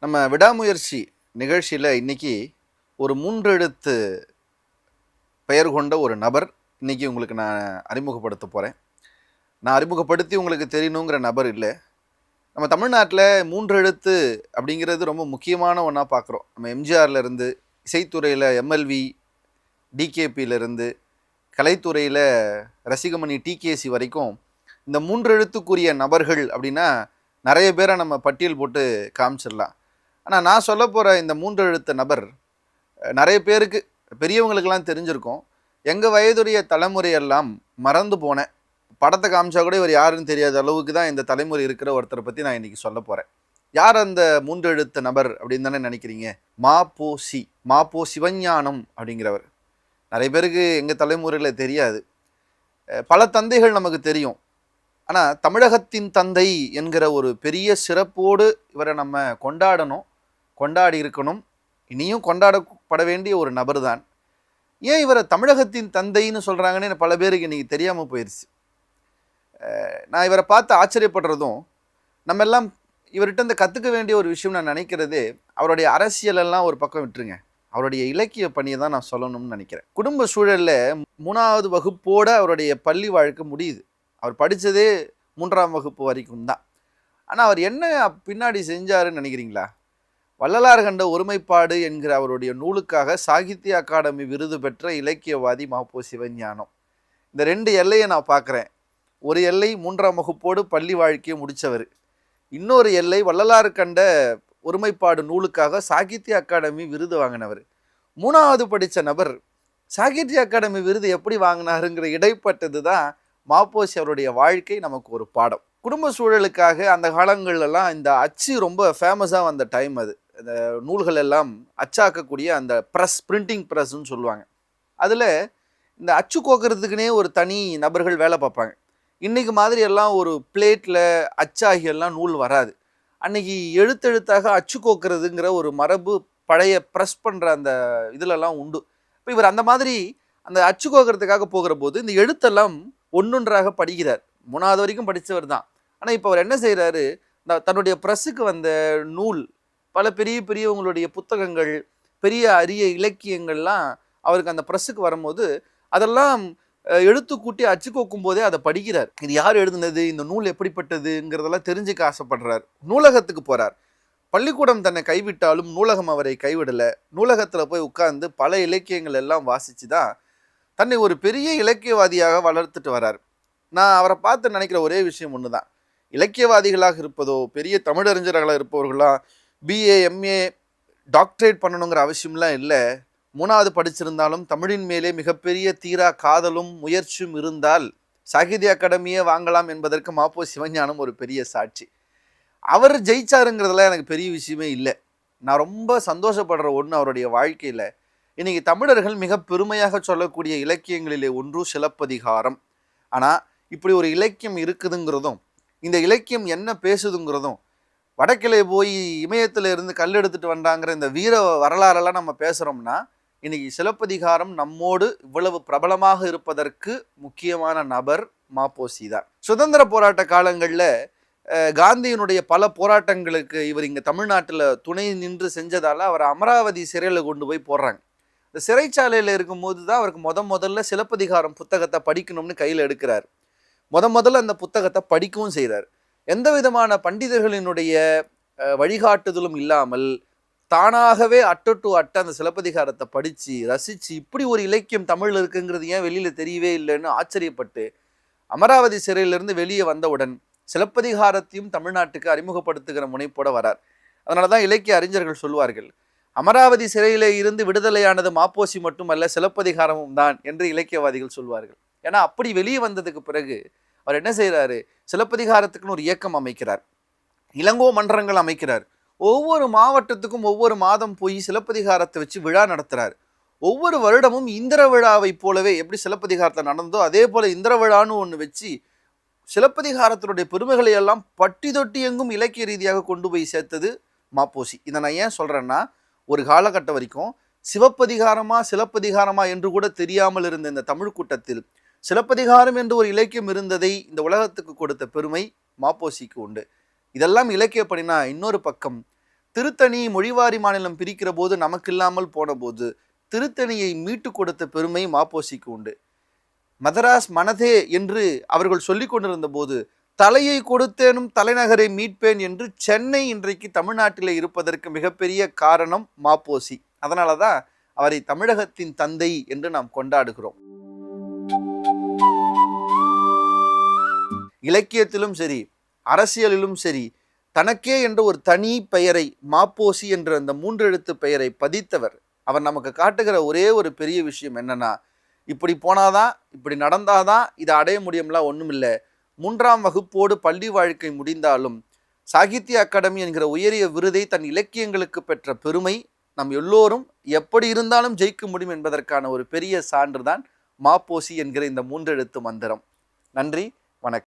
நம்ம விடாமுயற்சி நிகழ்ச்சியில் இன்னைக்கு ஒரு மூன்றெழுத்து பெயர் கொண்ட ஒரு நபர் இன்னைக்கு உங்களுக்கு நான் அறிமுகப்படுத்த போகிறேன். நான் அறிமுகப்படுத்தி உங்களுக்கு தெரியணுங்கிற நபர் இல்லை. நம்ம தமிழ்நாட்டில் மூன்றெழுத்து அப்படிங்கிறது ரொம்ப முக்கியமான ஒன்றா பார்க்குறோம். நம்ம எம்ஜிஆர்லேருந்து இசைத்துறையில் எம்எல்வி, டிகேபியிலேருந்து கலைத்துறையில் ரசிகமணி டிகேசி வரைக்கும் இந்த மூன்றெழுத்துக்குரிய நபர்கள் அப்படின்னா நிறைய பேரை நம்ம பட்டியல் போட்டு காமிச்சிடலாம். ஆனால் நான் சொல்ல போகிற இந்த மூன்றெழுத்து நபர் நிறைய பேருக்கு பெரியவங்களுக்கெல்லாம் தெரிஞ்சிருக்கும். எங்கள் வயதுடைய தலைமுறையெல்லாம் மறந்து போனேன். படத்தை காமிச்சா கூட இவர் யாருன்னு தெரியாத அளவுக்கு தான் இந்த தலைமுறை இருக்கிற ஒருத்தரை பற்றி நான் இன்றைக்கி சொல்ல போகிறேன். யார் அந்த மூன்றெழுத்து நபர் அப்படின்னு தானே நினைக்கிறீங்க? மாப்போ சிவஞானம் அப்படிங்கிறவர். நிறைய பேருக்கு எங்கள் தலைமுறையில் தெரியாது. பல தந்தைகள் நமக்கு தெரியும். ஆனால் தமிழகத்தின் தந்தை என்கிற ஒரு பெரிய சிறப்போடு இவரை நம்ம கொண்டாடி இருக்கணும். இனியும் கொண்டாடப்பட வேண்டிய ஒரு நபர் தான். ஏன் இவரை தமிழகத்தின் தந்தைன்னு சொல்கிறாங்கன்னு பல பேருக்கு இன்றைக்கி தெரியாமல் போயிடுச்சு. நான் இவரை பார்த்து ஆச்சரியப்படுறதும், நம்ம எல்லாம் இவர்கிட்ட இந்த கற்றுக்க வேண்டிய ஒரு விஷயம் நான் நினைக்கிறதே, அவருடைய அரசியலெல்லாம் ஒரு பக்கம் விட்டுருங்க, அவருடைய இலக்கிய பணியை தான் நான் சொல்லணும்னு நினைக்கிறேன். குடும்ப சூழலில் 3வது வகுப்போடு அவருடைய பள்ளி வாழ்க்கை முடியுது. அவர் படித்ததே 3ஆம் வகுப்பு வரைக்கும் தான். ஆனால் அவர் என்ன பின்னாடி செஞ்சாருன்னு நினைக்கிறீங்களா? வள்ளலார் கண்ட ஒருமைப்பாடு என்கிற அவருடைய நூலுக்காக சாகித்ய அகாடமி விருது பெற்ற இலக்கியவாதி மாப்போ சிவஞானம். இந்த 2 எல்லையை நான் பார்க்குறேன். ஒரு எல்லை 3ஆம் வகுப்போடு பள்ளி வாழ்க்கையை முடித்தவர், இன்னொரு எல்லை வள்ளலார் கண்ட ஒருமைப்பாடு நூலுக்காக சாகித்ய அகாடமி விருது வாங்கினவர். 3வது படித்த நபர் சாகித்ய அகாடமி விருது எப்படி வாங்கினாருங்கிற இடைப்பட்டது தான் மாப்போசி அவருடைய வாழ்க்கை நமக்கு ஒரு பாடம். குடும்ப சூழலுக்காக அந்த காலங்கள்லாம் இந்த அச்சு ரொம்ப ஃபேமஸாக வந்த டைம் அது. இந்த நூல்கள் எல்லாம் அச்சாக்கக்கூடிய அந்த பிரிண்டிங் ப்ரெஸ்ன்னு சொல்லுவாங்க. அதில் இந்த அச்சு கோக்கிறதுக்குனே ஒரு தனி நபர்கள் வேலை பார்ப்பாங்க. இன்றைக்கு மாதிரி எல்லாம் ஒரு பிளேட்டில் அச்சாகியெல்லாம் நூல் வராது. அன்றைக்கி எழுத்தாக அச்சு கோக்கிறதுங்கிற ஒரு மரபு பழைய ப்ரெஸ் பண்ணுற அந்த இதிலெல்லாம் உண்டு. இப்போ இவர் அந்த மாதிரி அந்த அச்சு கோக்கிறதுக்காக போகிற போது இந்த எழுத்தெல்லாம் ஒன்றொன்றாக படிக்கிறார். 3வது வரைக்கும் படித்தவர் தான். ஆனால் இப்போ அவர் என்ன செய்கிறாரு, தன்னுடைய ப்ரெஸ்ஸுக்கு வந்த நூல், பல பெரியவங்களுடைய புத்தகங்கள், பெரிய அரிய இலக்கியங்கள்லாம் அவருக்கு அந்த ப்ரெஸ்ஸுக்கு வரும்போது அதெல்லாம் எழுத்து கூட்டி அச்சு கோக்கும் போதே அதை படிக்கிறார். இது யார் எழுதுனது, இந்த நூல் எப்படிப்பட்டதுங்கிறதெல்லாம் தெரிஞ்சுக்க ஆசைப்படுறார். நூலகத்துக்கு போகிறார். பள்ளிக்கூடம் தன்னை கைவிட்டாலும் நூலகம் அவரை கைவிடலை. நூலகத்தில் போய் உட்கார்ந்து பல இலக்கியங்கள் எல்லாம் வாசித்து தான் தன்னை ஒரு பெரிய இலக்கியவாதியாக வளர்த்துட்டு வரார். நான் அவரை பார்த்து நினைக்கிற ஒரே விஷயம் ஒன்று தான். இலக்கியவாதிகளாக இருப்பதோ, பெரிய தமிழறிஞர்களாக இருப்பவர்களாக பிஏ எம்ஏ டாக்டரேட் பண்ணணுங்கிற அவசியம்லாம் இல்லை. 3வது படிச்சிருந்தாலும் தமிழின் மேலே மிகப்பெரிய தீரா காதலும் முயற்சியும் இருந்தால் சாகித்ய அகாடமியே வாங்கலாம் என்பதற்கு மாப்போ சிவஞானம் ஒரு பெரிய சாட்சி. அவர் ஜெயிச்சாருங்கிறதுல எனக்கு பெரிய விஷயமே இல்லை. நான் ரொம்ப சந்தோஷப்படுற ஒன்று அவருடைய வாழ்க்கையில், இன்றைக்கி தமிழர்கள் மிக பெருமையாக சொல்லக்கூடிய இலக்கியங்களிலே ஒன்று சிலப்பதிகாரம். ஆனால் இப்படி ஒரு இலக்கியம் இருக்குதுங்கிறதும், இந்த இலக்கியம் என்ன பேசுதுங்கிறதும், வடக்கிலே போய் இமயத்தில் இருந்து கல் எடுத்துட்டு வந்தாங்கிற இந்த வீர வரலாறெல்லாம் நம்ம பேசுகிறோம்னா, இன்றைக்கி சிலப்பதிகாரம் நம்மோடு இவ்வளவு பிரபலமாக இருப்பதற்கு முக்கியமான நபர் மாப்போசி தான். சுதந்திர போராட்ட காலங்களில் காந்தியினுடைய பல போராட்டங்களுக்கு இவர் இங்கே தமிழ்நாட்டில் துணை நின்று செஞ்சதால் அவர் அமராவதி சிறையில் கொண்டு போய் போடுறாங்க. இந்த சிறைச்சாலையில் இருக்கும்போது தான் அவருக்கு முதல்ல சிலப்பதிகாரம் புத்தகத்தை படிக்கணும்னு கையில் எடுக்கிறார். முதல்ல அந்த புத்தகத்தை படிக்கவும் செய்கிறார். எந்த விதமான பண்டிதர்களினுடைய வழிகாட்டுதலும் இல்லாமல் தானாகவே அட்ட டு அட்ட அந்த சிலப்பதிகாரத்தை படித்து ரசித்து, இப்படி ஒரு இலக்கியம் தமிழில் இருக்குங்கிறது ஏன் வெளியில் தெரியவே இல்லைன்னு ஆச்சரியப்பட்டு அமராவதி சிறையிலிருந்து வெளியே வந்தவுடன் சிலப்பதிகாரத்தையும் தமிழ்நாட்டுக்கு அறிமுகப்படுத்துகிற முனைப்போட வரார். அதனால தான் இலக்கிய அறிஞர்கள் சொல்வார்கள், அமராவதி சிறையிலே இருந்து விடுதலையானது மாப்போசி மட்டுமல்ல சிலப்பதிகாரமும் தான் என்று இலக்கியவாதிகள் சொல்வார்கள். ஏன்னா அப்படி வெளியே வந்ததுக்கு பிறகு அவர் என்ன செய்கிறாரு, சிலப்பதிகாரத்துக்குன்னு ஒரு இயக்கம் அமைக்கிறார், இளங்கோ மன்றங்கள் அமைக்கிறார். ஒவ்வொரு மாவட்டத்துக்கும் ஒவ்வொரு மாதம் போய் சிலப்பதிகாரத்தை வச்சு விழா நடத்துகிறார். ஒவ்வொரு வருடமும் இந்திர விழாவை போலவே எப்படி சிலப்பதிகாரத்தில் நடந்ததோ அதே போல் இந்திர விழான்னு ஒன்று வச்சு சிலப்பதிகாரத்தினுடைய பெருமைகளை எல்லாம் பட்டி தொட்டி எங்கும் இலக்கிய ரீதியாக கொண்டு போய் சேர்த்தது மாப்போசி. இதை நான் ஏன் சொல்கிறேன்னா, ஒரு காலகட்டம் வரைக்கும் சிலப்பதிகாரமா என்று கூட தெரியாமல் இருந்த இந்த தமிழ் கூட்டத்தில் சிலப்பதிகாரம் என்று ஒரு இலக்கியம் இருந்ததை இந்த உலகத்துக்கு கொடுத்த பெருமை மாப்போசிக்கு உண்டு. இதெல்லாம் இலக்கிய பணினா, இன்னொரு பக்கம் திருத்தணி மொழிவாரி மாநிலம் பிரிக்கிற போது நமக்கு இல்லாமல் போன போது திருத்தணியை மீட்டு கொடுத்த பெருமை மாப்போசிக்கு உண்டு. மதராஸ் மனதே என்று அவர்கள் சொல்லிக் கொண்டிருந்த போது தலையை கொடுத்தேனும் தலைநகரை மீட்பேன் என்று சென்னை இன்றைக்கு தமிழ்நாட்டில் இருப்பதற்கு மிகப்பெரிய காரணம் மாப்போசி. அதனால தான் அவரை தமிழகத்தின் தந்தை என்று நாம் கொண்டாடுகிறோம். இலக்கியத்திலும் சரி, அரசியலிலும் சரி, தனக்கே என்ற ஒரு தனி பெயரை, மாப்போசி என்ற அந்த 3 எழுத்து பெயரை பதித்தவர். அவர் நமக்கு காட்டுகிற ஒரே ஒரு பெரிய விஷயம் என்னன்னா, இப்படி போனாதான், இப்படி நடந்தாதான் இதை அடைய முடியும்லாம் ஒன்றும் இல்லை. 3ஆம் வகுப்போடு பள்ளி வாழ்க்கை முடிந்தாலும் சாகித்ய அகாடமி என்கிற உயரிய விருதை தன் இலக்கியங்களுக்கு பெற்ற பெருமை நம் எல்லோரும் எப்படி இருந்தாலும் ஜெயிக்க முடியும் என்பதற்கான ஒரு பெரிய சான்றுதான் மாப்போசி என்கிற இந்த 3 எழுத்து மந்திரம். நன்றி, வணக்கம்.